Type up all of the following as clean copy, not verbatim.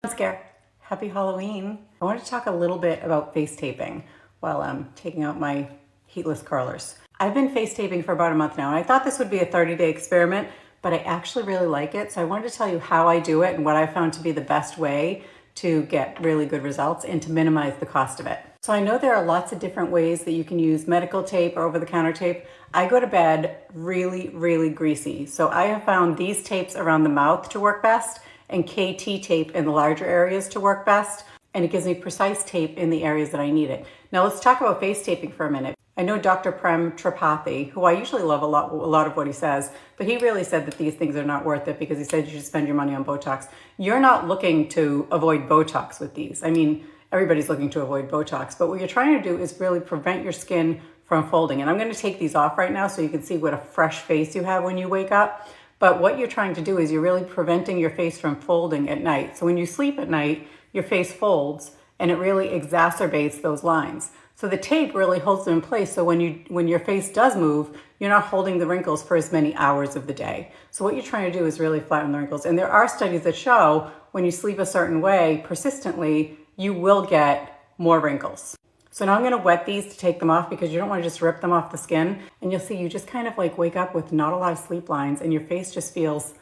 Scare. Happy Halloween. I wanted to talk a little bit about face taping while I'm taking out my heatless curlers. I've been face taping for about a month now, and I thought this would be a 30-day experiment, but I actually really like it. So I wanted to tell you how I do it and what I found to be the best way to get really good results and to minimize the cost of it. So I know there are lots of different ways that you can use medical tape or over-the-counter tape. I go to bed really, really greasy. So I have found these tapes around the mouth to work best and KT tape in the larger areas to work best. And it gives me precise tape in the areas that I need it. Now let's talk about face taping for a minute. I know Dr. Prem Tripathi, who I usually love a lot of what he says, but he really said that these things are not worth it because he said you should spend your money on Botox. You're not looking to avoid Botox with these. I mean, everybody's looking to avoid Botox, but what you're trying to do is really prevent your skin from folding. And I'm going to take these off right now so you can see what a fresh face you have when you wake up. But what you're trying to do is you're really preventing your face from folding at night. So when you sleep at night, your face folds and it really exacerbates those lines. So the tape really holds them in place. So when your face does move, you're not holding the wrinkles for as many hours of the day. So what you're trying to do is really flatten the wrinkles. And there are studies that show when you sleep a certain way persistently, you will get more wrinkles. So now I'm going to wet these to take them off because you don't want to just rip them off the skin. And you'll see you just kind of like wake up with not a lot of sleep lines and your face just feels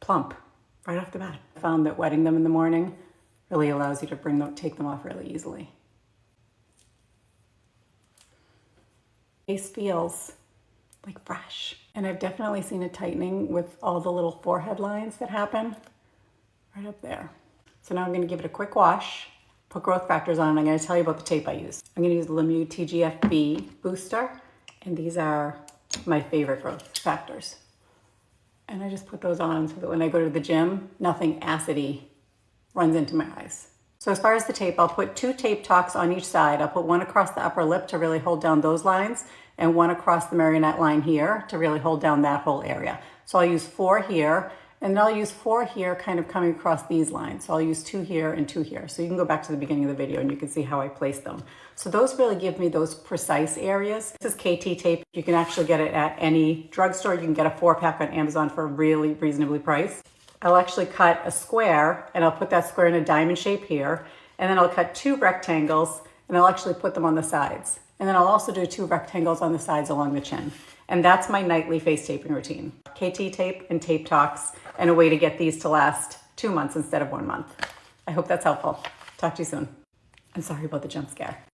plump right off the bat. I found that wetting them in the morning really allows you to take them off really easily. Face feels like fresh. And I've definitely seen a tightening with all the little forehead lines that happen right up there. So now I'm going to give it a quick wash. Put growth factors on, and I'm going to tell you about the tape I use. I'm going to use the Lemieux TGFB booster, and these are my favorite growth factors. And I just put those on so that when I go to the gym, nothing acidy runs into my eyes. So as far as the tape, I'll put 2 tapetox on each side. I'll put one across the upper lip to really hold down those lines, and one across the marionette line here to really hold down that whole area. So I'll use 4 here. And then I'll use 4 here kind of coming across these lines. So I'll use 2 here and 2 here. So you can go back to the beginning of the video and you can see how I place them. So those really give me those precise areas. This is KT tape. You can actually get it at any drugstore. You can get a 4-pack on Amazon for a really reasonably priced. I'll actually cut a square and I'll put that square in a diamond shape here. And then I'll cut 2 rectangles and I'll actually put them on the sides. And then I'll also do 2 rectangles on the sides along the chin. And that's my nightly face taping routine. KT tape and tapetox, and a way to get these to last 2 months instead of 1 month. I hope that's helpful. Talk to you soon. I'm sorry about the jump scare.